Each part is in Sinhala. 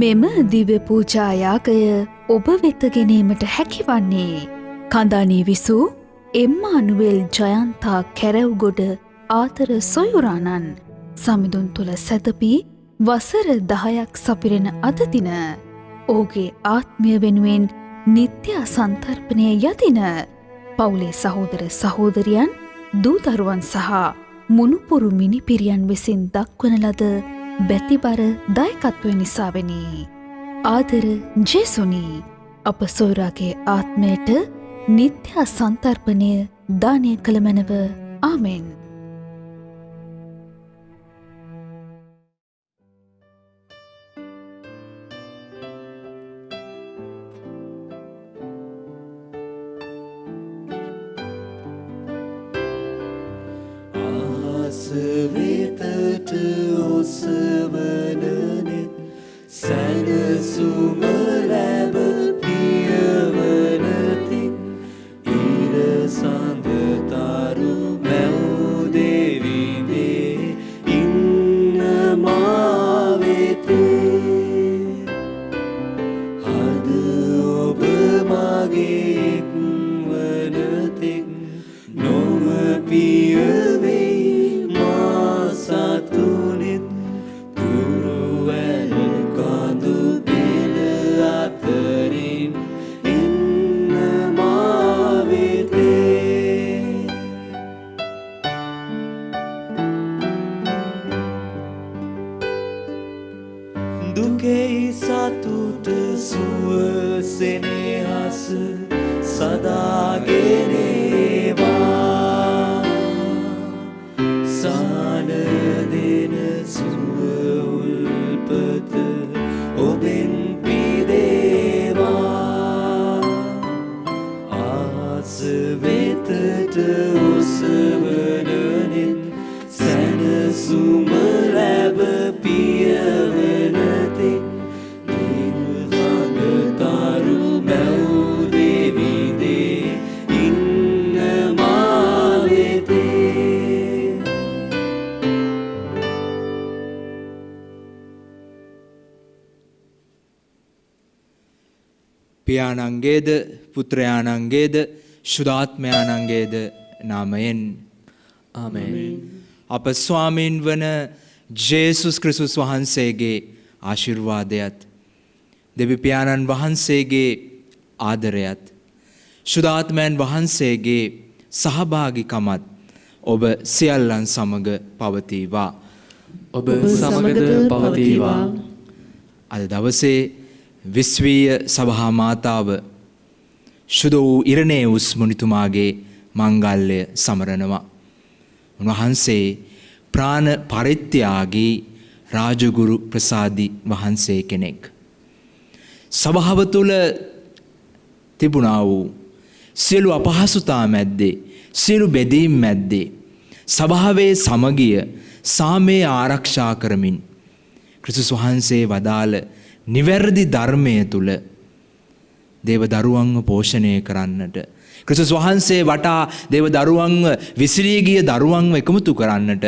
මෙම දිව්‍ය පූජා යාගය ඔබ වෙත ගැනීමට හැකිවන්නේ කඳානේ විසූ එම්මානුවෙල් ජයන්තා කැරව්ගොඩ ආතර සොයුරාණන් සමිඳුන් තුළ සැතපී වසර 10ක් සපිරෙන අද දින ඔහුගේ ආත්මය වෙනුවෙන් නිත්‍ය සන්තර්පණය යදින පවුලේ සහෝදර සහෝදරියන් දූදරුවන් සහ මුණුපුරු මිනිපිරියන් විසින් දක්වන ලද බැතිබර දායකත්වය නිසාවෙනි. ආදර ජේසුනි අප සොයුරාගේ ආත්මයට නිත්‍ය සන්තර්පණය දානය කළ මැනව. ආමෙන්. වෙතට ඔසවනනෙත් සැනසුම ලැබ පියවනතින් ඉර සඳ තරු මැව් දෙවිදේ ඉන්න මා වෙතේ අද ඔබ මගේ වනතෙක් නොම පියවේ සතුනිත් දුරුවැල් කඳු පෙළ අතරින් ඉන්න මා වෙතේ දුකෙහි සතුට සුව සෙනෙහස සදාගෙන ඒවා දෙන සුව උල්පත ඔබෙන් පිදේවා ආස වෙතට ඔසවනනෙත් සැනසුම ලැබ පියවනතෙක් නිර්වන තරු මැව් දෙවිදේ ඉන්න මා වෙතේ පියාණන්ගේද පුත්‍රයාණන්ගේද ශුද්ධාත්මයාණන්ගේද නාමයෙන් ආමෙන්. අප ස්වාමීන් වන ජේසුස් ක්‍රිස්තුස් වහන්සේගේ ආශිර්වාදයත් දෙවි පියාණන් වහන්සේගේ ආදරයත් ශුද්ධාත්මයන් වහන්සේගේ සහභාගිකමත් ඔබ සියල්ලන් සමග පවතිවා. ඔබ සමගද පවතිවා. අද දවසේ විශ්වීය සභා මාතාව ශුද්ධ වූ ඉරණේවුස් මුනිතුමාගේ මංගල්‍ය සමරනවා. උන්වහන්සේ ප්‍රාණ පරිත්‍යාගී රාජගුරු ප්‍රසාදි වහන්සේ කෙනෙක්. සභාව තුළ තිබුණා වූ සියලු අපහසුතා මැද්දේ සියලු බෙදීම් මැද්දේ සභාවේ සමගිය සාමය ආරක්ෂා කරමින් ක්‍රිස්තුස් වහන්සේ වදාළ නිවැරදි ධර්මය තුල දේව දරුවන්ව පෝෂණය කරන්නට ක්‍රිස්තුස් වහන්සේ වටා දේව දරුවන්ව විසිරී ගිය දරුවන්ව එකමුතු කරන්නට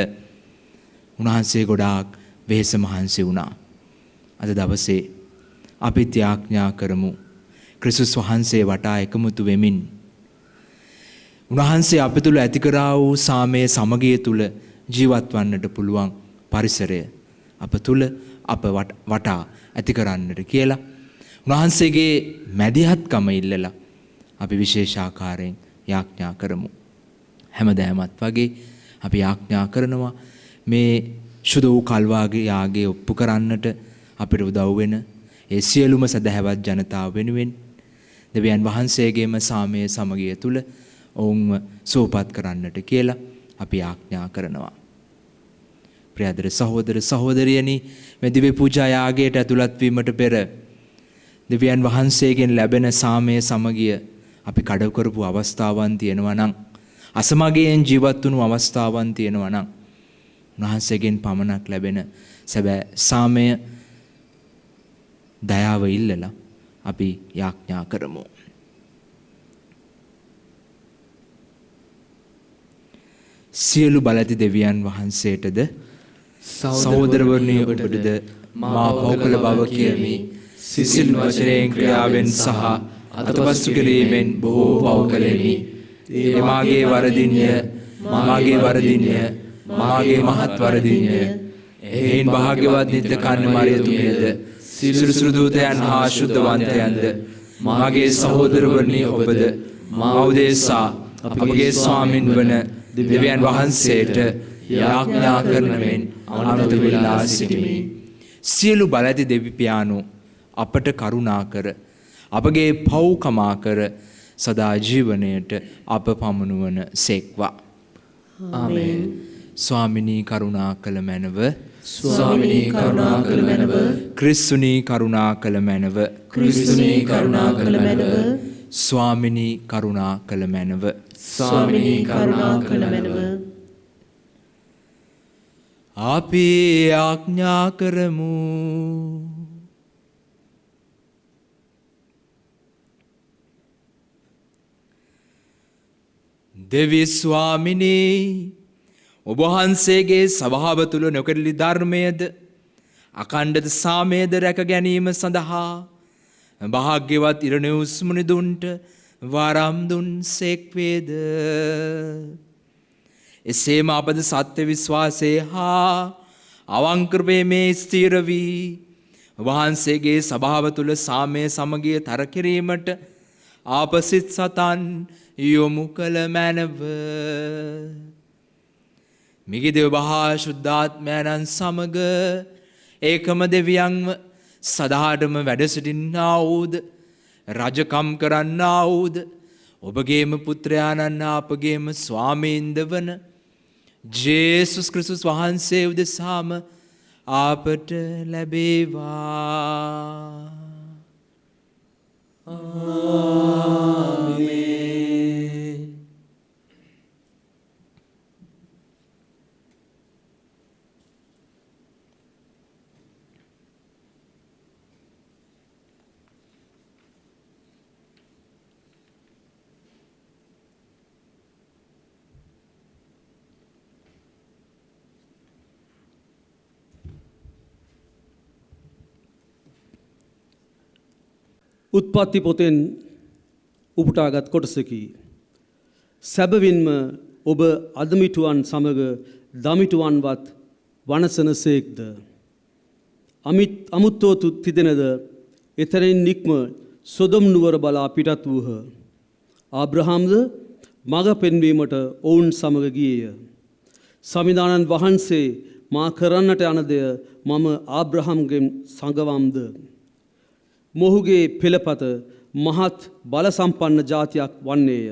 උන්වහන්සේ ගොඩාක් වෙහෙස මහන්සි වුණා. අද දවසේ අපි ත්‍යාඥා කරමු ක්‍රිස්තුස් වහන්සේ වටා එකමුතු වෙමින් උන්වහන්සේ අප තුළ ඇති කරා වූ සාමයේ සමගිය තුල ජීවත් වන්නට පුළුවන් පරිසරය අප තුළ අප වටා ඇති කරන්නට කියලා උන්වහන්සේගේ මැදිහත්කම ඉල්ලලා අපි විශේෂාකාරයෙන් යාඥා කරමු. හැමදාමත් වගේ අපි යාඥා කරනවා මේ ශුද්ධ වූ කල්වාගේ යාගේ ඔප්පු කරන්නට අපිට උදව් වෙන ඒ සියලුම සදහැවත් ජනතාව වෙනුවෙන් දෙවියන් වහන්සේගේම සාමයේ සමගිය තුල ඔවුන්ව සුවපත් කරන්නට කියලා අපි යාඥා කරනවා. ප්‍රියදර සහෝදර සහෝදරියනි මේ දිව්‍ය පූජා යාගයට ඇතුළත් වීමට පෙර දෙවියන් වහන්සේගෙන් ලැබෙන සාමය සමගිය අපි කඩ කරපු අවස්ථාවන් තියෙනවා නම් අසමගයෙන් ජීවත් වුණු අවස්ථාවන් තියෙනවා නම් උන්වහන්සේගෙන් පමණක් ලැබෙන සැබෑ සාමය දයාව ඉල්ලලා අපි යාඥා කරමු. සියලු බලති දෙවියන් වහන්සේටද සහෝදරවරුනි ඔබටද මා පෞකල බව කියමි. සිසිල් වචනයෙන් ක්‍රියාවෙන් සහ අතපසු කිරීමෙන් බොහෝ පව් කළෙමි. ඒ මාගේ වරදින්ය, මාගේ වරදින්ය, මාගේ මහත් වරදින්ය. එහෙයින් භාග්‍යවත් නිත්‍ය කර්ණ මරියතුමියද සිරුසුරු දූතයන් හා ශුද්ධවන්තයන්ද මාගේ සහෝදරවරුනි ඔබද මා උදෙසා අපගේ ස්වාමින් වන දෙවියන් වහන්සේට යාඥා කරන මෙන් අනුමත වෙලා සිටිමි. සියලු බලැති දෙවි පියාණෝ අපට කරුණා කර අපගේ පව් කමා කර සදා ජීවනයට අප පමුණුවන සේක්වා. ආමේන්. ස්වාමිනී කරුණා කළ මැනව, ස්වාමිනී කරුණා කළ මැනව, ක්‍රිස්තුනී කරුණා කළ මැනව, ක්‍රිස්තුනී කරුණා කළ මැනව, ස්වාමිනී කරුණා කළ මැනව, ස්වාමිනී කරුණා කළ මැනව. අපි ආඥා කරමු. දෙවි ස්වාමිනී, ඔබ වහන්සේගේ සභාව තුළ නොකඩලි ධර්මයේද අඛණ්ඩ සාමයේද රැක ගැනීම සඳහා භාග්‍යවත් ඉරණියුස් මුනිදුන්ට වරම් දුන් සේක්වේද. එසේම අපද සත්‍ය විශ්වාසයේ හා අවංකෘපයේ ස්ථිර වී වහන්සේගේ සභාව තුළ සාමය සමගිය තර කිරීමට ආපසිත සතන් යොමු කළ මැනව. මිගිදෙව මහා ශුද්ධාත්මයන්න් සමග ඒකම දෙවියන්ව සදාටම වැඩ සිටින්නා වූද රජකම් කරන්නා වූද ඔබගේම පුත්‍රයාණන් අපගේම ස්වාමීන්ද වන ජේසුස් ක්‍රිස්තුස් වහන්සේ උදෙසාම අපට ලැබේවා. ආමේන්. උත්පත්ති පොතෙන් උපුටාගත් කොටසකි. සැබවින්ම ඔබ අදමිටුවන් සමග දමිටුවන්වත් වනසනසේක්ද. අමුත්තෝ තිදෙනද එතරින් නික්ම සොදොම් නුවර බලා පිටත් වූහ. ආබ්‍රහම්ද මඟ පෙන්වීමට ඔවුන් සමග ගියේය. සමිදානන් වහන්සේ මා කරන්නට යන දෙය මම ආබ්‍රහම්ගෙන් සංගවම්ද. මොහුගේ පෙළපත මහත් බල සම්පන්න ජාතියක් වන්නේය.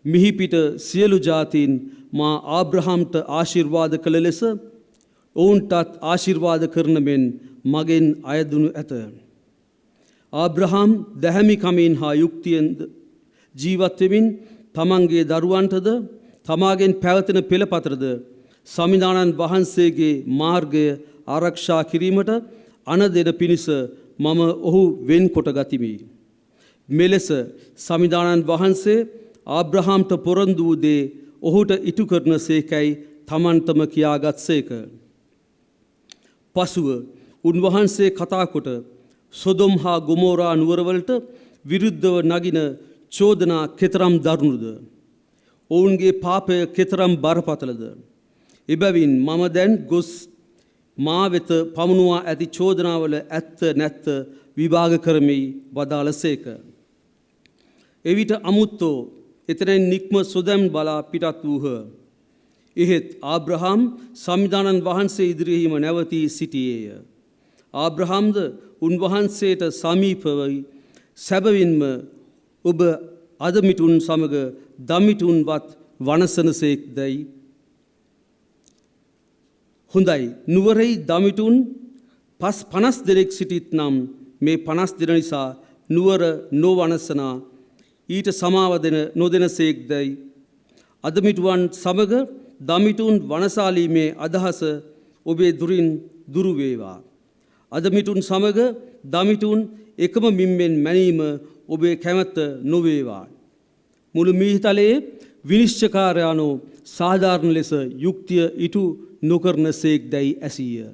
මිහිපිට සියලු ජාතීන් මා ආබ්‍රහම්ට ආශිර්වාද කළ ලෙස ඔවුන්ටත් ආශිර්වාද කරන මෙන් මගෙන් අයදුණු ඇත. ආබ්‍රහම් දැහැමි කමින් හා යුක්තියෙන් ජීවත් වෙමින් තමන්ගේ දරුවන්ටද තමාගෙන් පැවතෙන පෙළපතරද සමිදානන් වහන්සේගේ මාර්ගය ආරක්ෂා කිරීමට අන දෙන පිණිස මම ඔහු වෙන් කොට ගතිමි. මෙලෙස සමිදානන් වහන්සේ ආබ්‍රහම්ට පොරොන්දු වූ දේ ඔහුට ඉටු කරන සේකයි තමන්ටම කියාගත් සේක. පසුව උන්වහන්සේ කතා කොට සොදොම් හා ගොමෝරා නුවරවලට විරුද්ධව නගින චෝදනා කෙතරම් දරුණුද. ඔවුන්ගේ පාපය කෙතරම් බරපතලද. එබැවින් මම දැන් ගොස් මා වෙත පමුණුවා ඇති චෝදනාවල ඇත්ත නැත්ත විභාග කරමි වදාළ සේක. එවිට අමුත්තෝ එතරින් නික්ම සොදම් බලා පිටත් වූහ. එහෙත් ආබ්‍රහම් සමිදානන් වහන්සේ ඉදිරියේම නැවතී සිටියේය. ආබ්‍රහම්ද උන්වහන්සේට සමීපවයි සැබවින්ම ඔබ අදමිටුන් සමග දමිටුන්වත් වනසනසේක් දැයි. හොඳයි, නුවරෙහි දමිටුන් 50 දෙනෙක් සිටිත් නම් මේ 50 දෙන නිසා නුවර නොවනසනා ඊට සමාව නොදෙනසේක් දැයි. අදමිටුවන් සමග දමිටුන් වනසාලීමේ අදහස ඔබේ දුරින් දුරු වේවා. අදමිටුන් සමග දමිටුන් එකම මිම්මෙන් මැනීම ඔබේ කැමැත්ත නොවේවා. මුළු මිහිතලයේ විනිශ්චයකාරයාණෝ සාධාරණ ලෙස යුක්තිය ඉටු නොකරන සේක් දැයි ඇසීය.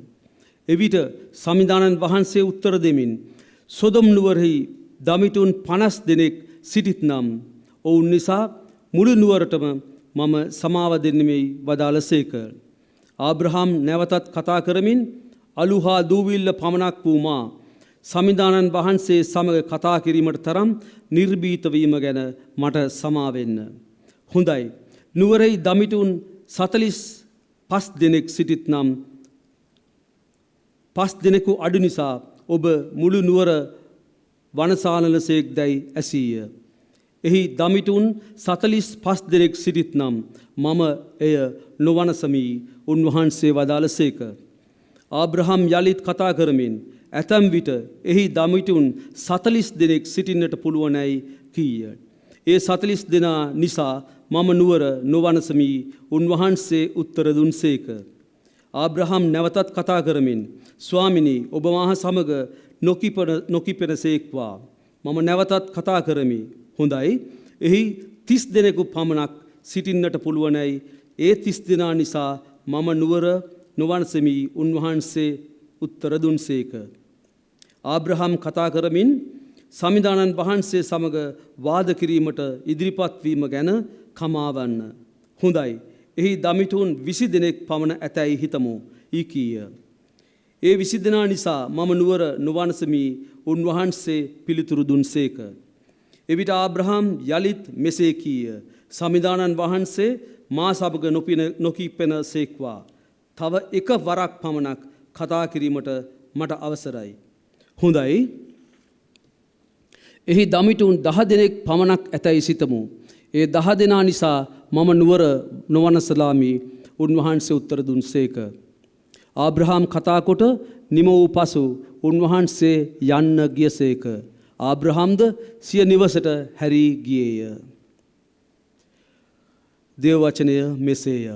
එවිට සමිදානන් වහන්සේ උත්තර දෙමින් සොදොම් නුවරෙහි දමිතුන් 50 දෙනෙක් සිටිත් නම් ඔවුන් නිසා මුළු නුවරටම මම සමාව දෙන්නෙමි වදාළසේක. ආබ්‍රහම් නැවතත් කතා කරමින් අලුහා දූවිල්ල පමණක් වූ මා සමිදානන් වහන්සේ සමග කතා කිරීමට තරම් නිර්භීත වීම ගැන මට සමාවෙන්න. හොඳයි. නුවරෙහි දමිතුන් 45 දෙනෙක් සිටිත් නම් 5 දෙනෙකු අඩු නිසා ඔබ මුළු නුවර වනසාලනසේක් දැයි ඇසීය. එහි දමිතුන් 45 දෙනෙක් සිටිත් නම් මම එය නොවනසමි උන්වහන්සේ වදාළසේක. ආබ්‍රහම් යලිත් කතා කරමින් ඇතැම් විට එහි දමිතුන් 40 දෙනෙක් සිටින්නට පුළුවනැයි කීය. ඒ 40 දෙනා නිසා මම නුවර නොවනසමි උන්වහන්සේ උත්තර දුන්සේක. ආබ්‍රහම් නැවතත් කතා කරමින් ස්වාමිනී ඔබ මා සමග නොකිපෙනසේක්වා. මම නැවතත් කතා කරමි. හොඳයි. එහි 30 දෙනෙකු පමණක් සිටින්නට පුළුවනැයි ඒ 30 දෙනා නිසා මම නුවර නොවනසමි උන්වහන්සේ උත්තර දුන්සේක. ආබ්‍රහම් කතා කරමින් සමිදානන් වහන්සේ සමග වාද කිරීමට ඉදිරිපත් වීම ගැන කමාවන්න. හොඳයි. එහි දමිතුන් 20 දෙනෙක් පමණ ඇතැයි හිතමු. කීය. ඒ 20 දෙනා නිසා මම නුවර නොවනසමි උන්වහන්සේ පිළිතුරු දුන්සේක. එවිට ආබ්‍රහම් යලිත් මෙසේ කීය. සමිදානන් වහන්සේ මා සමග නොකිපෙනසේක්වා. තව එක වරක් පමණක් කතා කිරීමට මට අවසරයි. හොඳයි. එහි දමිතුන් 10 දෙනෙක් පමණක් ඇතැයි සිතමු. ඒ 10 දෙනා නිසා මම නුවර නොවනසලාමි උන්වහන්සේ උත්තර දුන්සේක. ආබ්‍රහම් කතා කොට නිම වූ පසු උන්වහන්සේ යන්න ගියසේක. ආබ්‍රහම්ද සිය නිවසට හැරී ගියේය. දේව වචනය මෙසේය.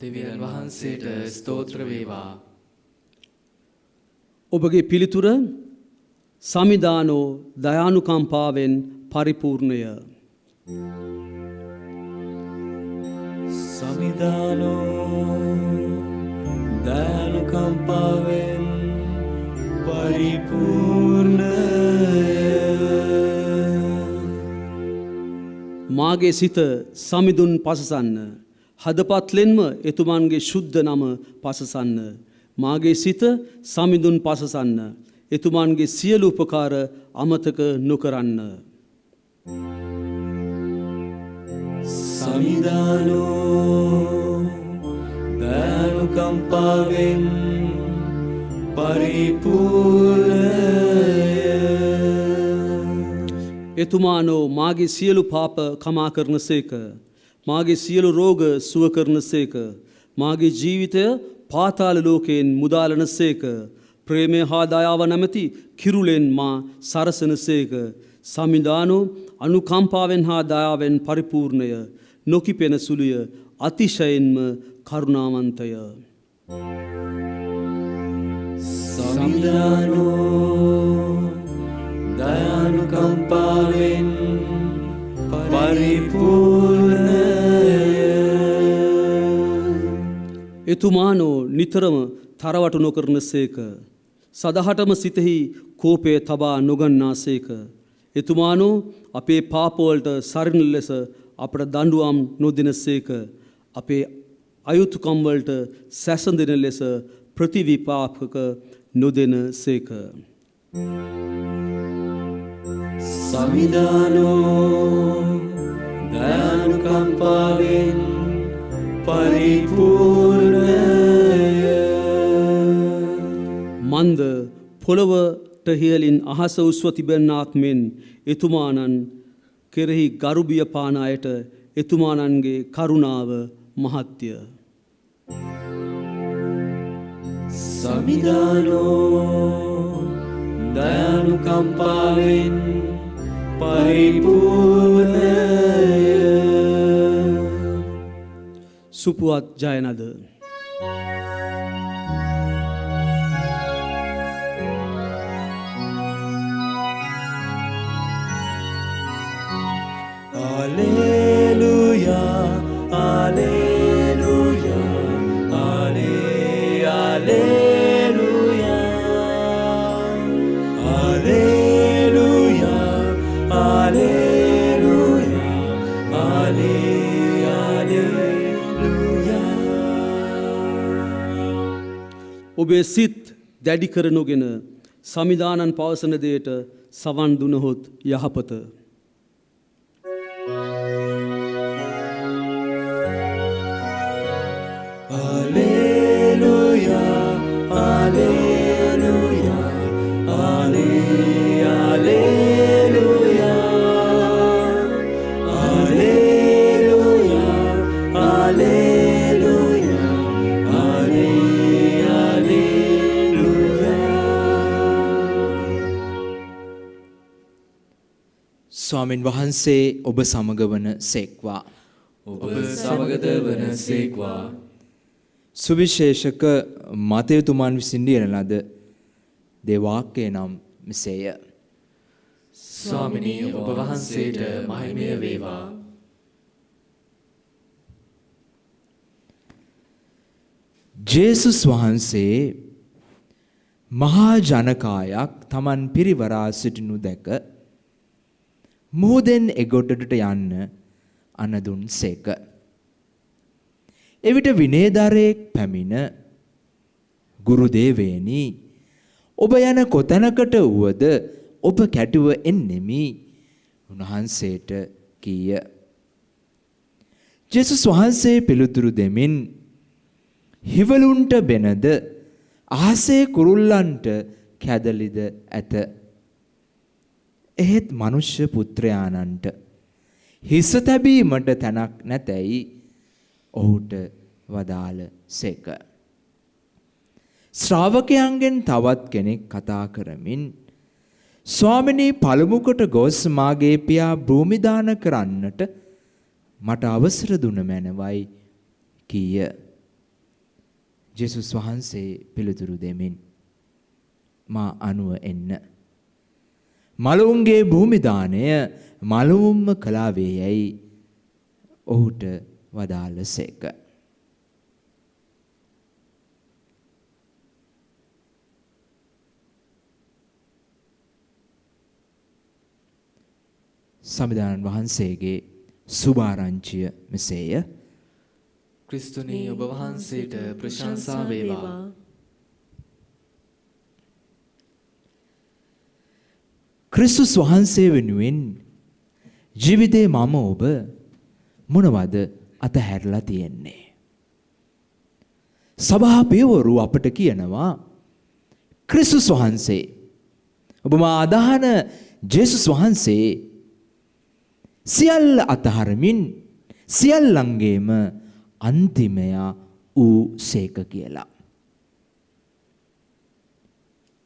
දෙවියන් වහන්සේට ස්තෝත්‍ර වේවා. ඔබගේ පිළිතුර සමිදානෝ දයානුකම්පාවෙන් පරිපූර්ණය. සමිදානෝ දයානුකම්පාවෙන් පරිපූර්ණය. මාගේ සිත සමිඳුන් පසසන්න. හදපත්ලෙන්ම එතුමන්ගේ ශුද්ධ නම පසසන්න. මාගේ සිත සමිඳුන් පසසන්න. එතුමන්ගේ සියලු උපකාර අමතක නොකරන්න. සමිදානෝ දයානුකම්පාවෙන් පරිපූර්ණය. එතුමානෝ මාගේ සියලු පාප කමා කරනසේක. මාගේ සියලු රෝග සුව කරනසේක. මාගේ ජීවිතය පාතාල ලෝකයෙන් මුදාලනසේක. ප්‍රේමය හා දයාව නැමැති කිරුලෙන් මා සරසනසේක. සමිදානෝ අනුකම්පාවෙන් හා දයාවෙන් පරිපූර්ණය. නොකිපෙන සුළුය. අතිශයින්ම කරුණාවන්තය. සමිදානෝ දයානුකම්පාවෙන් පරිපූර්ණය. එතුමානෝ නිතරම තරවටු නොකරනසේක. සදහටම සිතෙහි කෝපය තබා නොගන්නාසේක. එතුමානෝ අපේ පාපවලට සරින ලෙස අපට දඬුවම් නොදෙනසේක. අපේ අයුතුකම් වලට සැසඳෙන ලෙස ප්‍රතිවිපාක නොදෙනසේක. සමිදානෝ දයානුකම්පාවෙන් පරිපූර්ණය. මන්ද පොළොවට හියලින් අහස උස්ව තිබෙන්නාක් මෙන් එතුමානන් කෙරෙහි ගරුබිය පාන අයට එතුමානන්ගේ කරුණාව මහත්ය. සමිදානෝ දයානුකම්පාවෙන් පරිපූර්ණය. සුපුවත් ජයනද. Alleluia, Alleluia, Alleluia. ඔබේ සිත් දැඩි කර නොගෙන සමිදානන් පවසන දෙයට සවන් දුනහොත් යහපත. ස්වාමින් වහන්සේ ඔබ සමග වන සේක්වා. ඔබ සමගද වන සේක්වා. සුවිශේෂක මතයතුමන් විසින් ලියන ලද දේවාක්‍යය නම් මෙසේය. ස්වාමිනී ඔබ වහන්සේට මහිමය වේවා. ජේසුස් වහන්සේ මහා ජනකායක් තමන් පිරිවරා සිටිනු දැක මුහුදෙන් එගොඩට යන්න අනදුන් සේක. එවිට විනේදරයෙක් පැමිණ ගුරුදේවේනි ඔබ යන කොතැනකට වුවද ඔබ කැටුව එන්නෙමි උන්වහන්සේට කීය. ජේසුස් වහන්සේ පිළිතුරු දෙමින් හිවලුන්ට බෙනද අහසේ කුරුල්ලන්ට කැදලිද ඇත. එහෙත් මනුෂ්‍ය පුත්‍රයාණන්ට හිස තැබීමට තැනක් නැතැයි ඔහුට වදාළ සේක. ශ්‍රාවකයන්ගෙන් තවත් කෙනෙක් කතා කරමින් ස්වාමිනී පළමුකොට ගොස් මාගේ පියා භූමිදාන කරන්නට මට අවසර දුන මැනවයි කීය. ජේසුස් වහන්සේ පිළිතුරු දෙමින් මා අනුව එන්න. මලවුන්ගේ භූමිදානය මලවුන්ම කලාවේ යැයි ඔහුට වදාළ සේක. සමිදානන් වහන්සේගේ සුභාරංචිය මෙසේය. ක්‍රිස්තුනී ඔබ වහන්සේට ප්‍රශංසා වේවා. ක්‍රිස්තුස් වහන්සේ වෙනුවෙන් ජීවිතේ මම ඔබ මොනවද අතහැරලා තියෙන්නේ? සභා පියවරු අපට කියනවා ක්‍රිස්තුස් වහන්සේ ඔබ මා අදහන ජේසුස් වහන්සේ සියල්ල අතහරමින් සියල්ලංගේම අන්තිමයා වූ සේක කියලා.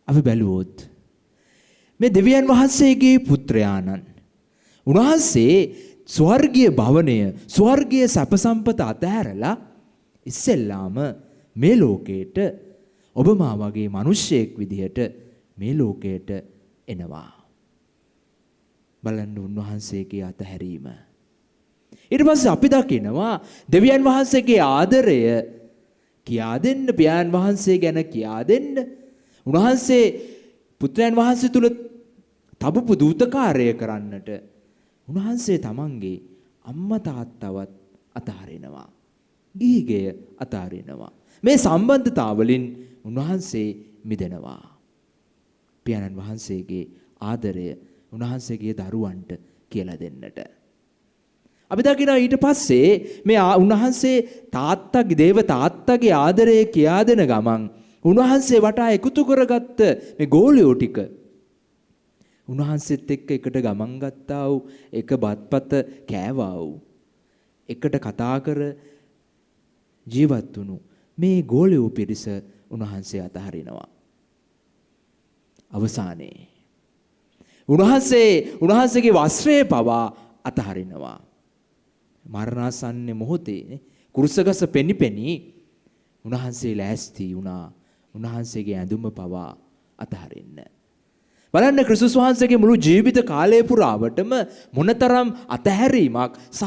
අපි බැලුවොත් මේ දෙවියන් වහන්සේගේ පුත්‍රයාණන් උන්වහන්සේ ස්වර්ගීය භවනය ස්වර්ගීය සැප සම්පත අතහැරලා ඉස්සෙල්ලාම මේ ලෝකයට ඔබ මා වගේ මිනිසෙක් විදිහට මේ ලෝකයට එනවා. බලන්න උන්වහන්සේගේ අතහැරීම. ඊට පස්සේ අපි දකිනවා දෙවියන් වහන්සේගේ ආදරය කියා දෙන්න, පියාණන් වහන්සේ ගැන කියා දෙන්න උන්වහන්සේ පුත්‍රයන් වහන්සේ තුල තබපු දූතකාරය කරන්නට උන්වහන්සේ තමන්ගේ අම්මා තාත්තවත් අතහරිනවා. ගිහිගෙය අතහරිනවා. මේ සම්බන්ධතාවලින් උන්වහන්සේ මිදෙනවා. පියාණන් වහන්සේගේ ආදරය උන්වහන්සේගේ දරුවන්ට කියලා දෙන්නට. අපි දකිනවා ඊට පස්සේ මේ උන්වහන්සේ තාත්තගේ දේව තාත්තගේ ආදරය කියා දෙන ගමන් උන්වහන්සේ වටා එකතු කරගත්ත මේ ගෝලියෝ ටික උන්වහන්සේත් එක්ක එකට ගමන් ගත්තා වූ එක බත්පත කෑවා වූ එකට කතා කර ජීවත් වුණු මේ ගෝලියෝ පිරිස උන්වහන්සේ අතහරිනවා. අවසානයේ උන්වහන්සේගේ වස්ත්‍රය පවා අතහරිනවා. මරණාසන්න මොහොතේ කුරුසගස පෙනිපෙනි උන්වහන්සේ ලෑස්ති වුණා උන්වහන්සේගේ ඇඳුම පවා අතහරින්න. බලන්න ක්‍රිස්තුස් වහන්සේගේ මුළු ජීවිත කාලය පුරාවටම මොනතරම් අතහැරීමක් සහ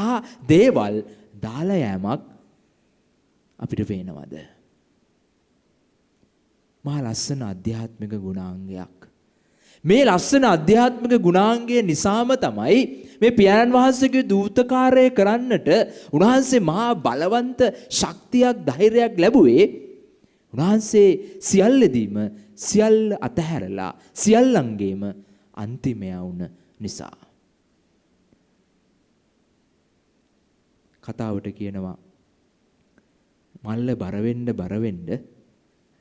දේවල් දාලා යෑමක් අපිට පේනවද? මහා ලස්සන ආධ්‍යාත්මික ගුණාංගයක්. මේ ලස්සන අධ්‍යාත්මික ගුණාංගය නිසාම තමයි මේ පියාණන් වහන්සේගේ දූතකාරය කරන්නට උන්වහන්සේ මහා බලවන්ත ශක්තියක් ධෛර්යයක් ලැබුවේ. උන්වහන්සේ සියල්ලදීම සියල්ල අතහැරලා සියල්ලංගේම අන්තිමයා වුණ නිසා. කතාවට කියනවා මල්ල බරවෙන්න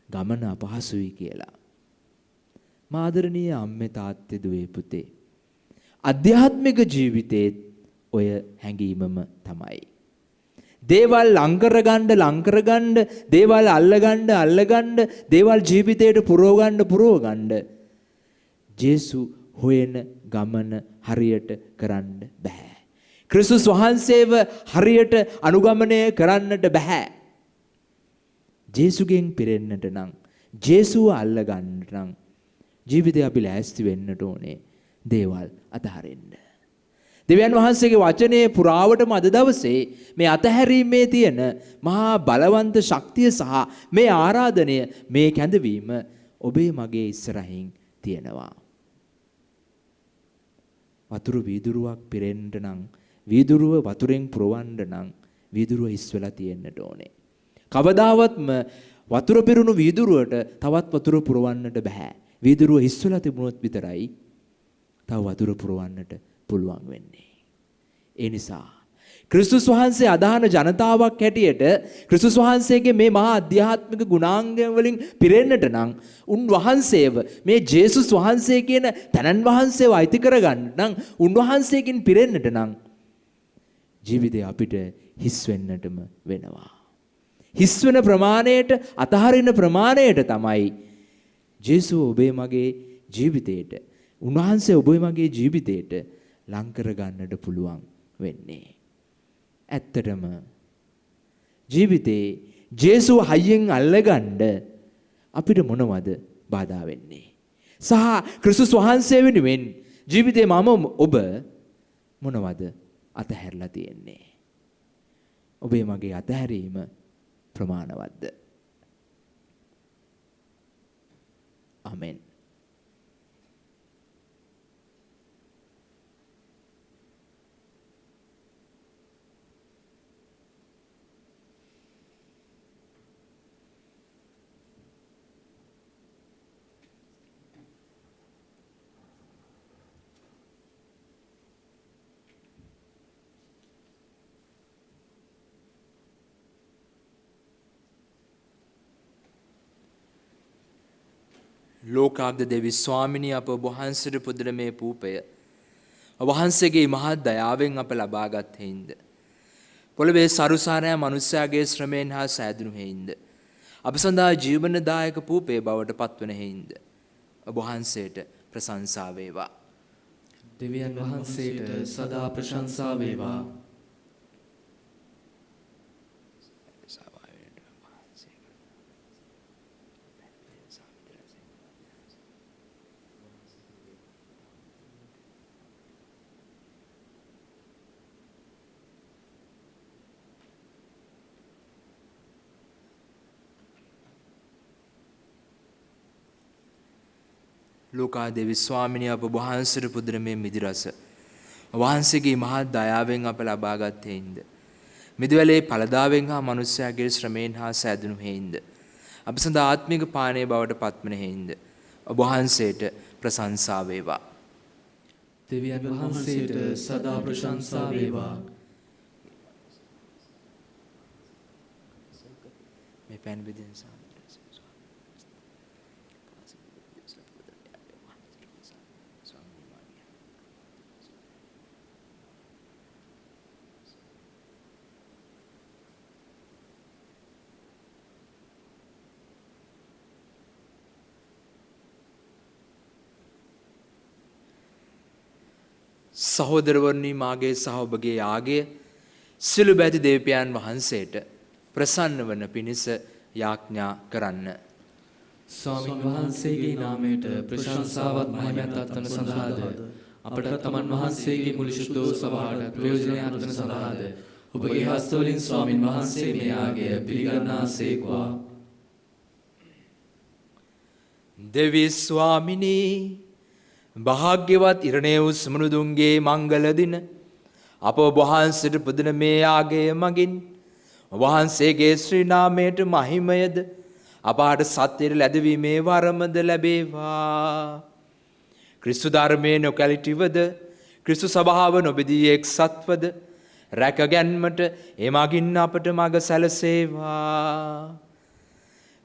ගමන අපහසුයි කියලා. මාදරණීය අම්මේ තාත්තේ දුවේ පුතේ. අධ්‍යාත්මික ජීවිතේත් ඔය හැඟීමම තමයි. දේවල් ලං කරගන්න දේවල් අල්ලගන්න දේවල් ජීවිතයට පුරව ගන්න ජේසු හොයන ගමන හරියට කරන්න බෑ. ක්‍රිස්තුස් වහන්සේව හරියට අනුගමනය කරන්නට බෑ. ජේසුගෙන් පිරෙන්නට නම් ජේසුව අල්ලගන්නට නම් ජීවිතේ අපි ලෑස්ති වෙන්නට ඕනේ දේවල් අතහරින්න. දෙවියන් වහන්සේගේ වචනේ පුරාවටම අද දවසේ මේ අතහැරීමේ තියෙන මහා බලවන්ත ශක්තිය සහ මේ ආරාධනය මේ කැඳවීම ඔබේ මගේ ඉස්සරහින් තියෙනවා. වතුර වීදුරුවක් පිරෙන්න නම් වීදුරුව වතුරෙන් පුරවන්න නම් වීදුරුව හිස් වෙලා තියෙන්නට ඕනේ. කවදාවත්ම වතුර පිරුණු වීදුරුවට තවත් වතුර පුරවන්නට බෑ. වීදුරුව හිස් වෙලා තිබුණොත් විතරයි තව වතුර පුරවන්නට පුළුවන් වෙන්නේ. ඒ නිසා ක්‍රිස්තුස් වහන්සේ අදහන ජනතාවක් හැටියට ක්‍රිස්තුස් වහන්සේගේ මේ මහා අධ්‍යාත්මික ගුණාංගයන් වලින් පිරෙන්නට නම් උන්වහන්සේව මේ ජේසුස් වහන්සේ කියන තනන් වහන්සේව අයිති කරගන්න නම් උන්වහන්සේකින් පිරෙන්නට නම් ජීවිතේ අපිට හිස් වෙන්නටම වෙනවා. හිස් වෙන ප්‍රමාණයට අතහරින ප්‍රමාණයට තමයි ජේසුව ඔබේ මගේ ජීවිතේට උන්වහන්සේ ඔබේ මගේ ජීවිතේට ලං කර ගන්නට පුළුවන් වෙන්නේ. ඇත්තටම ජීවිතේ ජේසුව හයියෙන් අල්ලගන්න අපිට මොනවද බාධා වෙන්නේ? සහ ක්‍රිස්තුස් වහන්සේ වෙනුවෙන් ජීවිතේ මම ඔබ මොනවද අතහැරලා තියෙන්නේ? ඔබේ මගේ අතහැරීම ප්‍රමාණවත්ද? ආමෙන්. ලෝකාබ්ද දෙවි ස්වාමිනී අප වහන්සේට පුදන මේ පූපය වහන්සේගේ මහත් දයාවෙන් අප ලබාගත් හේින්ද පොළවේ සරුසාරයා මනුස්සයාගේ ශ්‍රමයෙන් හා සෑදුණු හේින්ද අප සඳහා ජීවනදායක පූපේ බවට පත්වන හේින්ද ඔබ වහන්සේට ප්‍රශංසා වේවා. දෙවියන් වහන්සේට සදා ප්‍රශංසා වේවා. ලෝකා දෙවි ස්වාමිනිය අප වහන්සේට පුදන මේ මිදි රස වහන්සේගේ මහත් දයාවෙන් අප ලබාගත් හේින්ද මිදිවැලේ පළදාවෙන් හා මනුස්සයාගේ ශ්‍රමයෙන් හා සෑදුණු හේින්ද අප සඳහා ආත්මික පානය බවට පත්වන හේින්ද ඔබ වහන්සේට ප්‍රශංසා වේවා. දෙවියන් වහන්සේට සදා ප්‍රශංසා වේවා. මේ පෑන් බෙදෙන සහෝදරවරුනි මාගේ සහ ඔබගේ යාගය සිළු බැති දෙවියන් වහන්සේට ප්‍රසන්න වන පිණිස යාඥා කරන්න. ස්වාමීන් වහන්සේගේ නාමයට ප්‍රශංසාවත් මහිමයත් අත්වන සඳහාද අපට තමන් වහන්සේගේ මුළු ශුද්ධ සභාවට ප්‍රයෝජනයක් අත්වන සඳහාද ඔබගේ හස්තවලින් ස්වාමීන් වහන්සේ මේ යාගය පිළිගන්නාසේක්වා. දෙවි ස්වාමිනී භාග්‍යවත් ඉරණේවුස් මුනුදුන්ගේ මංගල දින අප ඔබ වහන්සේට පුදන මේ යාගය මගින් ඔබ වහන්සේගේ ශ්‍රී නාමයට මහිමයද අපට සත්‍යයට ලැබීමේ වරමද ලැබේවා. ක්‍රිස්තු ධර්මයේ නොකැලිටිවද ක්‍රිස්තු සභාව නොබෙදී එක්සත්වද රැක ගැන්මට එමගින් අපට මඟ සැලසේවා.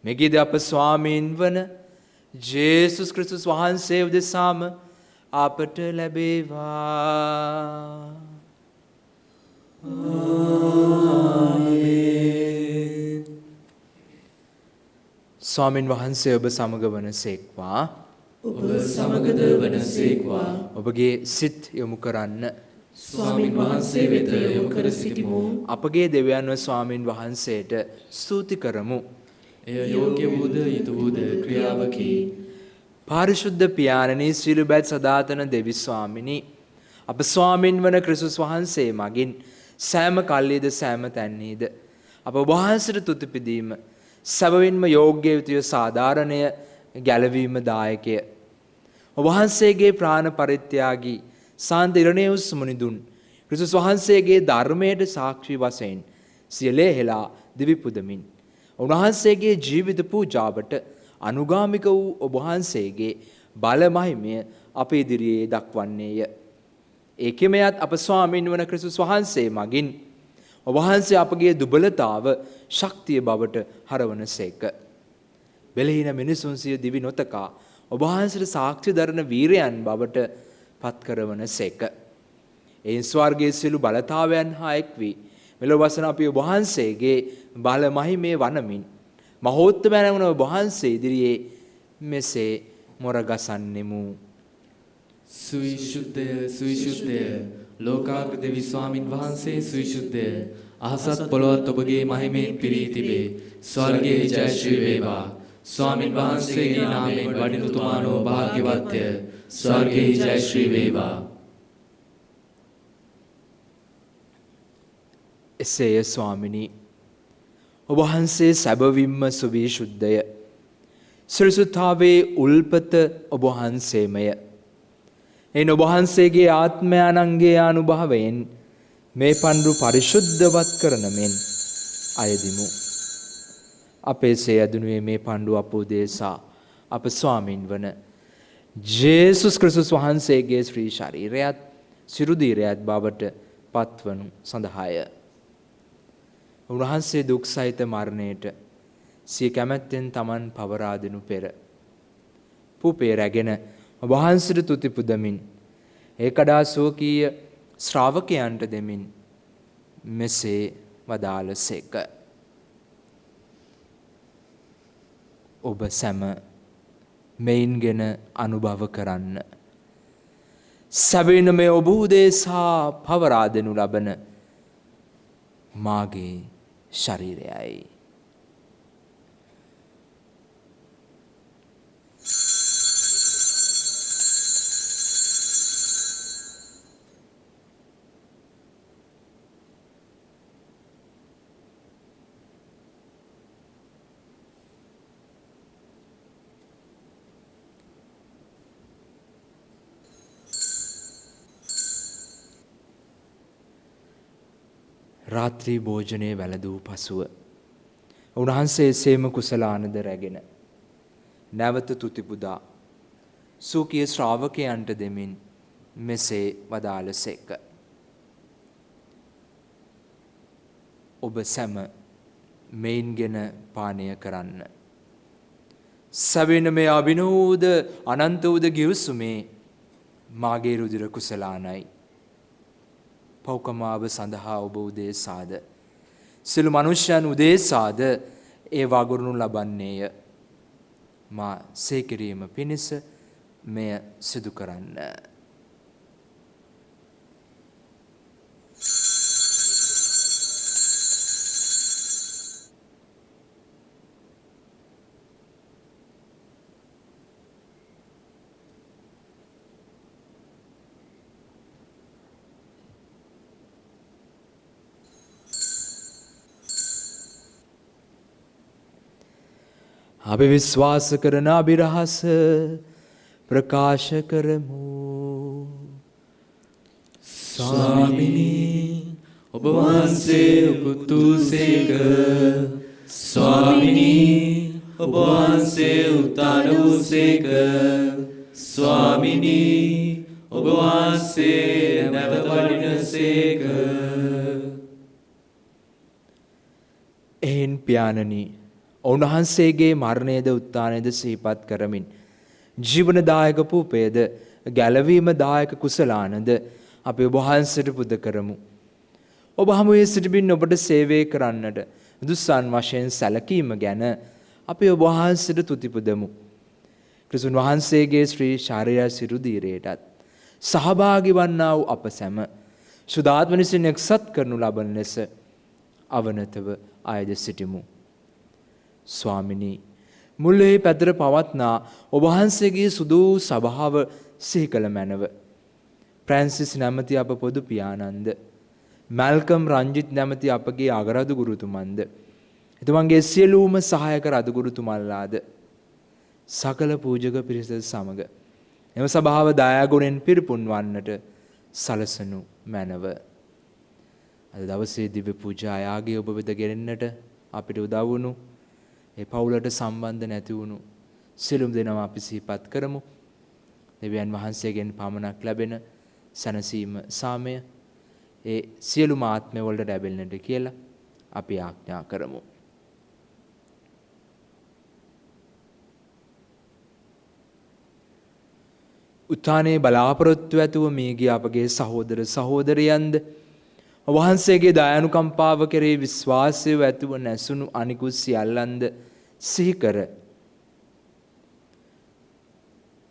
මෙගිද අප ස්වාමීන් වන ජේසුස් ක්‍රිස්තුස් වහන්සේ උදෙසාම අපට ලැබේවා. ආමේන්. ස්වාමින් වහන්සේ ඔබ සමග වනසේක්වා. ඔබ සමගද වනසේක්වා. ඔබගේ සිත් යොමු කරන්න. ස්වාමින් වහන්සේ වෙත යොමු කර සිටිමු. අපගේ දෙවියන්ව ස්වාමින් වහන්සේට ස්තුති කරමු. එය යෝග්‍ය වූද යුතු වූද ක්‍රියාවකි. පාරිශුද්ධ පියාණනී සිළුබැත් සදාතන දෙවි ස්වාමිනී අප ස්වාමින් වන ක්‍රිස්තුස් වහන්සේ මගින් සෑම කල්ලිද සෑම තැන්හිද අප වහන්සේට තුති පිදීම සැබවින්ම යෝග්‍ය යුතුය සාධාරණය ගැලවීම දායකය. වහන්සේගේ ප්‍රාණ පරිත්‍යාගී සාන්ත ඉරණේවුස් මුනිදුන් ක්‍රිස්තුස් වහන්සේගේ ධර්මයට සාක්ෂි වශයෙන් සියලේ හෙලා දිවි පුදමින් උන්වහන්සේගේ ජීවිත පූජාවට අනුගාමික වූ ඔබ වහන්සේගේ බල මහිමය අප ඉදිරියේ දක්වන්නේය. ඒකෙමයත් අප ස්වාමීන් වන ක්‍රිස්තුස් වහන්සේ මගින් ඔබ වහන්සේ අපගේ දුබලතාව ශක්තිය බවට හරවනසේක. බෙලහීන මිනිසුන් සිය දිවි නොතකා ඔබ වහන්සේට සාක්ෂි දරන වීරයන් බවට පත් කරවනසේක. එයින් ස්වර්ගයේ සියලු බලතාවයන් හා එක් වී මෙලොව වසන අපි ඔබ වහන්සේගේ බල මහිමේ වනමින් මහෝත්තමයන් වන ඔබ වහන්සේ ඉදිරියේ මෙසේ මොරගසන්නෙමු. සුවිශුද්ධය සුවිශුද්ධය ලෝකාග්‍ර දෙවි ස්වාමින් වහන්සේ සුවිශුද්ධය. අහසත් පොළොවත් ඔබගේ මහිමයෙන් පිරී තිබේ. ස්වර්ගයේ ජය ශ්‍රී වේවා. ස්වාමින් වහන්සේගේ නාමයෙන් වඩිනුතුමානෝ භාග්‍යවත්ය. ස්වර්ගයේ ජය ශ්‍රී වේවා. එසේය ස්වාමිනී ඔබ වහන්සේ සැබවින්ම සුවිශුද්ධය. සුරිසුතාවේ උල්පත ඔබ වහන්සේමය. එයින් ඔබ වහන්සේගේ ආත්මයන්ගේ අනුභවයෙන් මේ පඬු පරිශුද්ධවත් කරන මෙන් අයදිමු. අපේ සේයදුනුවේ මේ පඬු අප උදෙසා අප ස්වාමින් වන ජේසුස් ක්‍රිස්තුස් වහන්සේගේ ශ්‍රී ශරීරයත් සිරුදීරයත් බවට පත්වනු සඳහාය. උන්වහන්සේ දුක් සහිත මරණයට සිය කැමැත්තෙන් තමන් පවරා දෙනු පෙර පුපේ රැගෙන වහන්සේට තුති පුදමින් ඒකඩා සෝකීය ශ්‍රාවකයන්ට දෙමින් මෙසේ වදාළසේක. ඔබ සැම මෙයින්ගෙන අනුභව කරන්න. සැබවින්ම මේ ඔබ උදෙසා පවරා දෙනු ලබන මාගේ ශරීරයයි. රාත්‍රී භෝජනයේ වැළඳූ පසුව උන්වහන්සේ සේම කුසලානද රැගෙන නැවත තුති පුදා සූකීය ශ්‍රාවකයන්ට දෙමින් මෙසේ වදාළසේක. ඔබ සැම මෙයින්ගෙන පානය කරන්න. සැබවින්ම මේ අභිනවූද අනන්ත වූද ගිවිසුමේ මාගේ රුධිර කුසලානයි. පෞකමාව සඳහා ඔබ උදෙසාද සියලු මනුෂ්‍යයන් උදෙසාද ඒ වගුරුණු ලබන්නේය. මා සේකිරීම පිණිස මෙය සිදු කරන්න. අපි විශ්වාස කරන අභිරහස ප්‍රකාශ කරමු. ස්වාමිනී ඔබ වහන්සේ උතුසේක. ස්වාමිනී ඔබ වහන්සේ උත්තාන වූසේක. ස්වාමිනී ඔබ වහන්සේ නැවත වඩිනසේක. එහෙන් පියාණනි උන්වහන්සේගේ මරණයද උත්ථානයද සිහිපත් කරමින් ජීවනදායක පූපයද ගැලවීම දායක කුසලානද අපි ඔබ වහන්සේට පුද කරමු. ඔබ හමුවේ සිටිමින් ඔබට සේවය කරන්නට දුස්සන් වශයෙන් සැලකීම ගැන අපි ඔබ වහන්සේට තුති පුදමු. ක්‍රිස්තුන් වහන්සේගේ ශ්‍රී ශාරීරික සිරුදීරයටත් සහභාගී වන්නා වූ අප සැම සුදාත්ම නිසින් එක්සත් කරනු ලබන ලෙස අවනතව ආයද සිටිමු. ස්වාමිනී මුල්ලෙහි පැතර පවත්නා ඔබ වහන්සේගේ සුදු සභාව සිහි කළ මැනව. ප්‍රැන්සිස් නැමැති අප පොදු පියාණන්ද මැල්කම් රංජිත් නැමැති අපගේ අගරදු ගුරුතුමන්ද එතුමන්ගේ සියලුම සහායක රදු ගුරුතුමන්ලාද සකල පූජක පිරිස සමග එම සභාව දයාගුණෙන් පිරිපුන් වන්නට සලසනු මැනව. අද දවසේ දිව්‍ය පූජා යාගය ඔබ වෙත ගෙනෙන්නට අපිට උදව් වුණු ඒ පවුලට සම්බන්ධ නැති වුණු සියලුම දෙනා අපි සිහිපත් කරමු. දෙවියන් වහන්සේගෙන් පමණක් ලැබෙන සැනසීම සාමය ඒ සියලුම ආත්මය වලට ලැබෙන්නට කියලා අපි ආඥා කරමු. උත්ථානයේ බලාපොරොත්තු ඇතුව මියගිය අපගේ සහෝදර සහෝදරියන්ද වහන්සේගේ දයානුකම්පාව කෙරෙහි විශ්වාසය ඇතුව නැසුණු අනිකුත් සියල්ලන්ද සිහි කර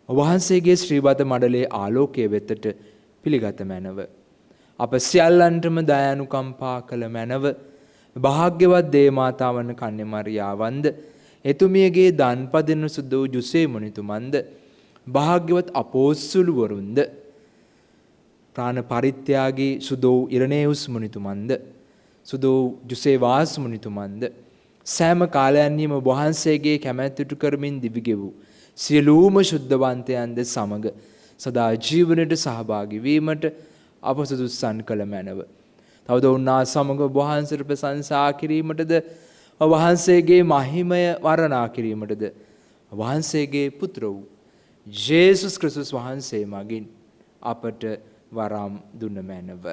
වහන්සේගේ ශ්‍රීබත මඩලේ ආලෝකයේ වෙතට පිළිගත මැනව. අප සියල්ලන්ටම දයානුකම්පා කළ මැනව. භාග්‍යවත් දේවමාතාවන කන්‍ය මරියාවන්ද එතුමියගේ දන්පදින සුදු ජුසේ මුනිතුමන්ද භාග්‍යවත් අපෝස්තුලවරුන්ද ප්‍රාණ පරිත්‍යාගී සුදෝ ඉරණේවුස් මුනිතුමන්ද සුදෝ ජුසේ වාස් මුනිතුමන්ද සෑම කාලයන්හිම වහන්සේගේ කැමැත්තට කරමින් දිවිගෙවූ සියලුම ශුද්ධවන්තයන්ද සමග සදා ජීවනයට සහභාගී වීමට අප සුදුසුසන් කළ මැනව. තවද උන්නා සමග වහන්සේට ප්‍රශංසා කිරීමටද වහන්සේගේ මහිමය වර්ණනා කිරීමටද වහන්සේගේ පුත්‍ර වූ ජේසුස් ක්‍රිස්තුස් වහන්සේ මගින් අපට වරම් දුන්න මැනව.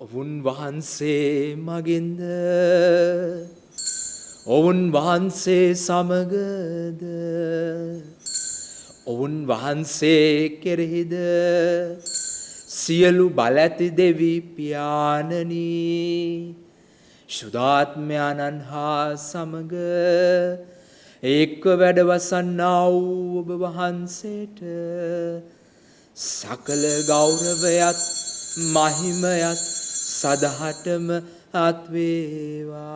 ඔවුන් වහන්සේ මගින්ද ඔවුන් වහන්සේ සමගද ඔවුන් වහන්සේ කෙරෙහිද සියලු බලඇති දෙවි පියාණනි ශුද්ධාත්මයන්න් හා සමග එක්ව වැඩවසන්නා වූ ඔබ වහන්සේට සකල ගෞරවයත් මහිමයත් සදහටම අත්වේවා.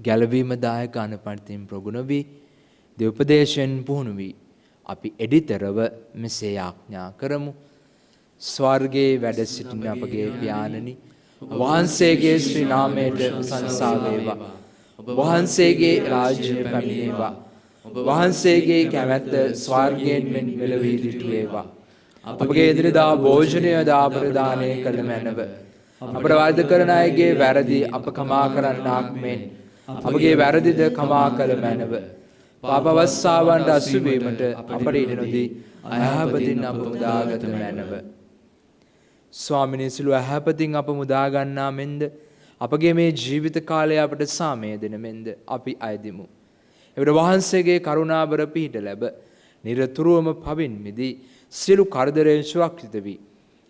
ගැලවීම දායක අනපනතින් ප්‍රගුණ වී දෙව්පදේශයෙන් පුහුණු වී අපි එඩිතරව මෙසේ ආඥා කරමු. ස්වර්ගයේ වැඩ සිටින අපගේ පියාණනි වහන්සේගේ ශ්‍රී නාමයට ප්‍රශංසා වේවා. වහන්සේගේ රාජ්‍ය පැමිණේවා. වහන්සේගේ කැමැත්ත ස්වර්ගයෙන් මෙන් මෙලොව ඉදිරි වේවා. අපගේ එදිනෙදා භෝජනය දා ප්‍රදානය කළ මැනව. අපට වරද කරන අයගේ වැරදි අප කමා කරන්නාක් මෙන් අපගේ වැරදිද කමා කළ මැනව. පාපවස්සාවන්ට අසුවීමට අපට ඉඩ නොදී අයහපතින් අප මුදාගත මැනව. ස්වාමිනේ සිළු ඇහැපතින් අප මුදා ගන්නා මෙන්ද අපගේ මේ ජීවිත කාලය අපට සාමය දෙන මෙන්ද අපි අයදිමු. එවිට වහන්සේගේ කරුණාබර පිහිට ලැබ නිරතුරුවම පවින් මිදී සියලු කරදරයෙන් සුරක්ෂිත වී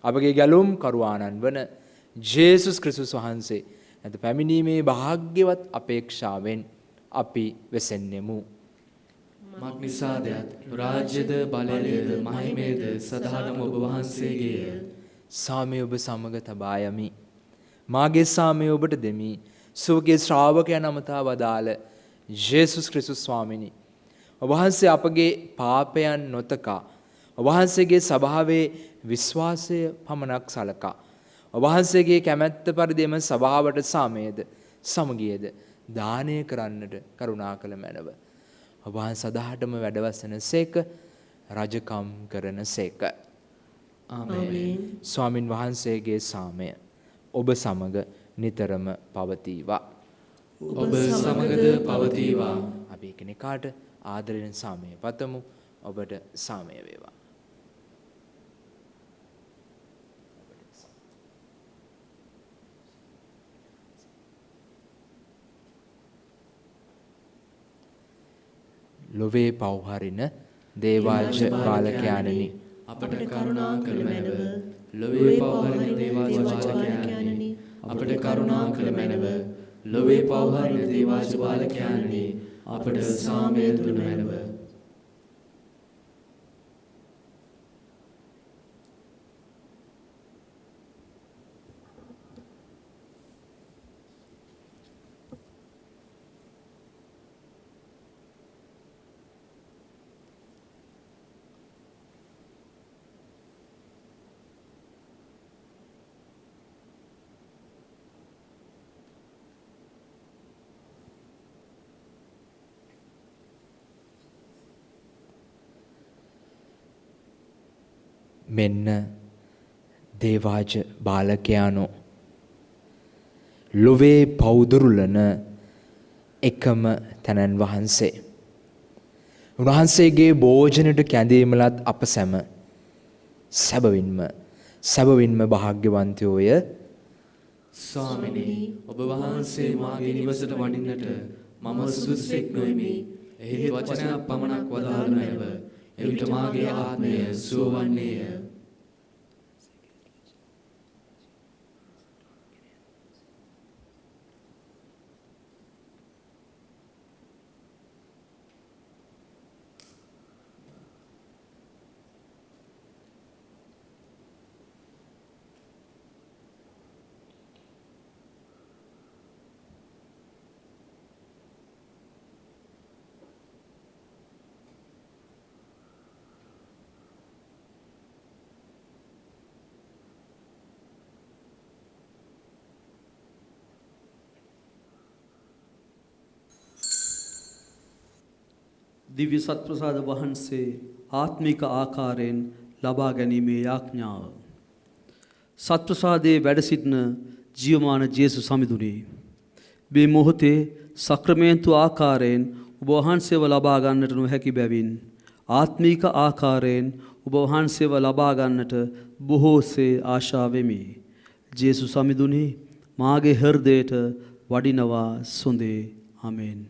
අපගේ ගැලුම් කරුවාණන් වන ජේසුස් ක්‍රිස්තුස් වහන්සේ නැත පැමිණීමේ භාග්‍යවත් අපේක්ෂාවෙන් අපි වෙසෙන්නෙමු. මක්නිසාදයත් රාජ්‍යද බලයද මහිමේද සදාටම ඔබ වහන්සේගේය. සාමය ඔබ සමග තබා යමි. මාගේ සාමය ඔබට දෙමි. සුවගේ ශ්‍රාවකයන් අමතා වදාළ ජේසුස් ක්‍රිස්තුස් ස්වාමිනි, ඔබ වහන්සේ අපගේ පාපයන් නොතකා ඔබ වහන්සේගේ ස්වභාවයේ විශ්වාසය පමණක් සලකා ඔබ වහන්සේගේ කැමැත්ත පරිදිම සභාවට සාමයේද සමගියද දානය කරන්නට කරුණා කළ මැනව. ඔබ වහන්සේ සදාටම වැඩවසන සේක, රජකම් කරන සේක. ආමේන්. ස්වාමින් වහන්සේගේ සාමය ඔබ සමග නිතරම පවතිවා. ඔබ සමගද පවතිවා. අපි එකිනෙකාට ආදරයෙන් සාමය පතමු. ඔබට සාමය වේවා. ලොවේ පව්හරින දේවාජ බාලකයාණනි, අපට කරුණා කළ මැනව. ලොවේ පවහරින දේවාජ බාලකයාණනි, අපට කරුණා කළ මැනව. ලොවේ පවහරින දේවාජ බාලකයාණනි, අපට සාමය දුන මැනව. මෙන්න දේවාජ බාලකයානෝ, ලොවේ පවුදුරුලන එකම තැනන් වහන්සේ. උන්වහන්සේගේ භෝජනයට කැඳීමලත් අප සැම සැබවින්ම භාග්‍යවන්තයෝය. ස්වාමිනී, ඔබ වහන්සේ මාගේ නිවසට වඩින්නට මම සුදුස්සෙක් නොෙමි. එහි වචනයක් පමණක් වදාළ මැනව. එවිට මාගේ ආත්මය සුවවන්නේය. දිව්‍ය සත්ප්‍රසාද වහන්සේ ආත්මික ආකාරයෙන් ලබා ගැනීමේ යාඥාව. සත්ප්‍රසාදයේ වැඩ සිටින ජීවමාන ජේසුස් සමිඳුනි, මේ මොහොතේ සක්‍රමේන්තු ආකාරයෙන් ඔබ වහන්සේව ලබා ගන්නට නොහැකි බැවින් ආත්මික ආකාරයෙන් ඔබ වහන්සේව ලබා ගන්නට බොහෝසේ ආශා වෙමි. ජේසුස් සමිඳුනි, මාගේ හෘදයට වඩිනවා සොඳේ. ආමේන්.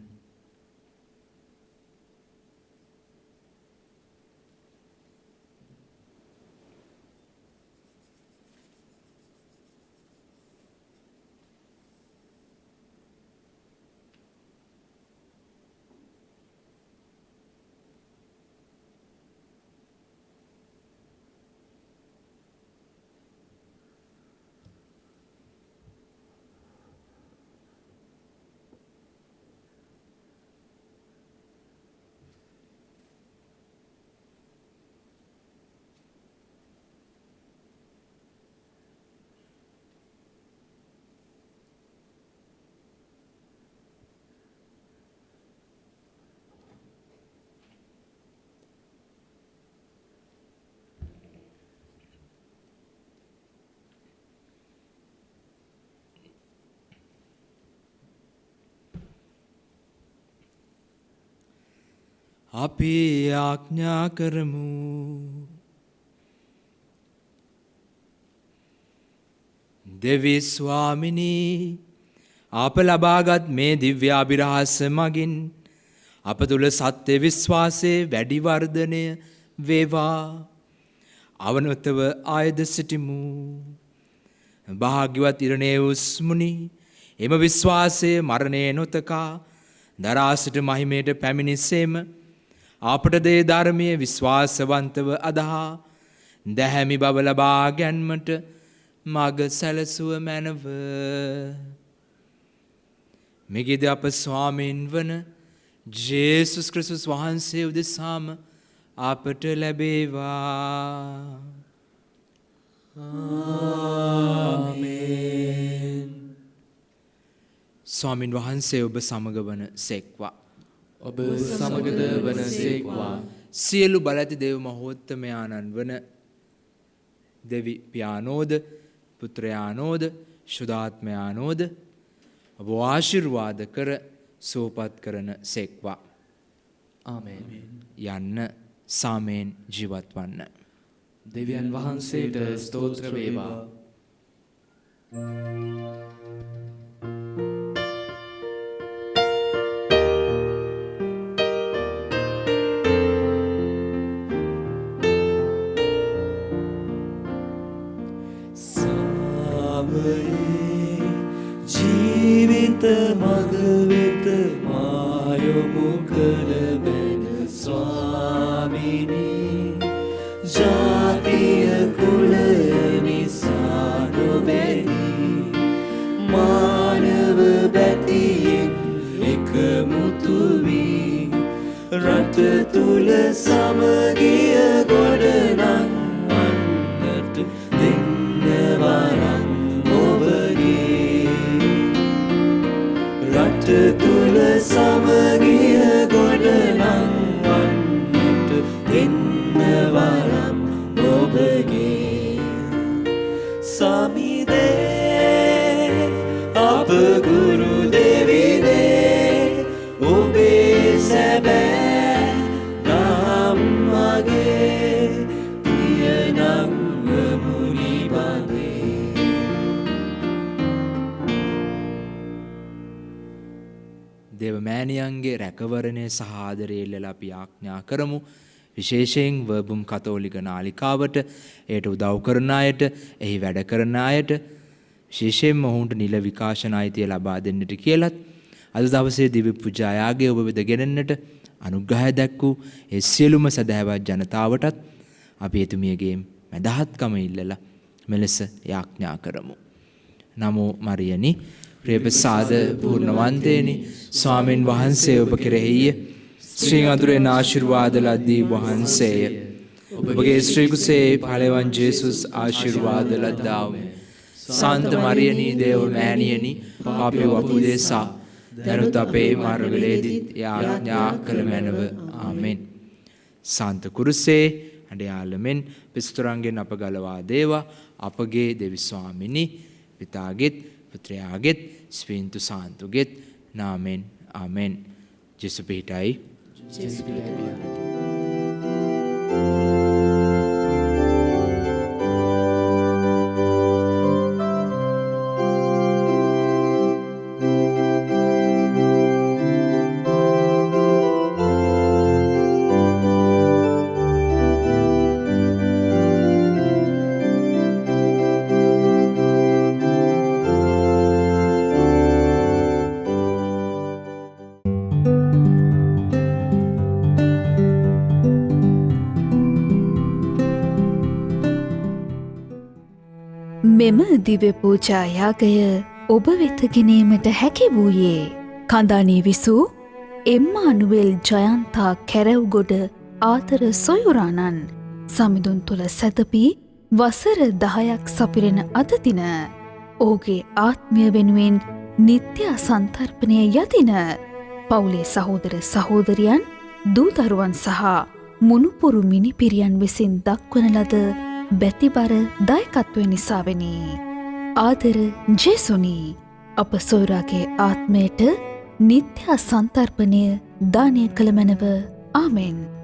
අපි ආඥා කරමු. දෙවි ස්වාමිනී අප ලබාගත් මේ දිව්‍ය අභිරහස මගින් අප තුළ සත්‍ය විශ්වාසයේ වැඩි වර්ධනය වේවා. අවනතව ආයද සිටිමු. භාග්‍යවත් ඉරණේවුස් මුනි එම විශ්වාසයේ මරණය නොතකා දරා සිට මහිමයට පැමිණිසේම අපට දේ ධර්මයේ විශ්වාසවන්තව අදහා දැහැමි බව ලබා ගැන්මට මග සැලසුව මැනව. මෙගිද අප ස්වාමීන් වන ජේසුස් ක්‍රිස්තුස් වහන්සේ උදෙසාම අපට ලැබේවා. ආමේන්. ස්වාමින් වහන්සේ ඔබ සමග වන සෙක්වා. ඔබ සමගද වන සේක්වා. සියලු බලති දේව මහෝත්තමයාණන් වන දෙවි පියානෝද පුත්‍රයානෝද ශුද්ධාත්මයානෝද ඔබ ආශිර්වාද කර සෝපත් කරන සෙක්වා. ආමේන්. යන්න සාමයෙන් ජීවත් වන්න. දෙවියන් වහන්සේට ස්තෝත්‍ර වේවා. ජීවිත මග වෙත මායොමු කළ බැන ස්වාමිනී ජාතිය කුලය නිසා නොබැදී මානව බැතියෙන් එකමුතු වී රට තුල සමගිය ගොඩනංවන්නට දෙන්න වරම් රට තුල සමගිය ගොඩනංවන්නට දෙන්න වරම් ඔබගේ. සමිදේ අප ගුරු දෙවිනේ ඔබේ සැබෑ නම් මගේ පියනම් මුනි බඳේ. දේවමෑණියන්ගේ රැකවරණය සහ ආදරය ඉල්ලලා අපි ආඥා කරමු. විශේෂයෙන් වර්බුම් කතෝලික නාලිකාවට එයට උදව් කරන අයට, එහි වැඩ කරන අයට විශේෂයෙන්ම ඔවුන්ට නිල විකාශන අයිතිය ලබා දෙන්නට කියලත් අද දවසේ දිව්‍ය පූජායාගය ඔබ වෙත ගෙනෙන්නට අනුග්‍රහය දැක්වූ ඒ සියලුම සදහැවත් ජනතාවටත් අපි එතුමියගේ මැදහත්කම ඉල්ලලා මෙලෙස යාඥා කරමු. නමෝ මරියනි ප්‍රේමසාද පූර්ණවන්තේනි ස්වාමීන් වහන්සේ ඔබ කෙරෙහිය ශ්‍රී අඳුරෙන් ආශිර්වාද ලද්දී වහන්සේය. ඔබගේ ශ්‍රී කුසේ ඵලවන් ජේසුස් ආශිර්වාද ලද්දාව. සාන්ත මරියනි දේව මෑණියනි පාපේ වපුදේසා දරුත් අපේ මාර්ගවලේදී යාඥා කළ මැනව. ආමෙන්. සාන්ත කුරුසේ අඩයාලමෙන් පිස්තුරංගෙන් අප ගලවා දේවා. අපගේ දෙවි ස්වාමිනි පිතාගෙත් පුත්‍රයාගෙත් ස්පීන්තු සාන්තුගෙත් නාමෙන්. ආමෙන්. ජේසු පිහිටයි. ජේසු පිහිටයි. මෙම දිව්‍ය පූජා යාගය ඔබ වෙත ගෙනීමට හැකි වූයේ කඳානේ විසූ එම්මානුවෙල් ජයන්තා කැරව්ගොඩ ආතර සොයුරාණන් සමිඳුන් තුළ සැතපී වසර 10ක් සපිරෙන අද දින ඔහුගේ ආත්මය වෙනුවෙන් නිත්‍ය සන්තර්පණය යදින පවුලේ සහෝදර සහෝදරියන් දූ දරුවන් සහ මුණුපුරු මිනිපිරියන් විසින් දක්වන ලද බැතිබර දායකත්වය නිසාවෙනි. ආදර ජේසුනි අප සොයුරාගේ ආත්මයට නිත්‍ය සන්තර්පණය දානය කළ මැනව. ආමෙන්.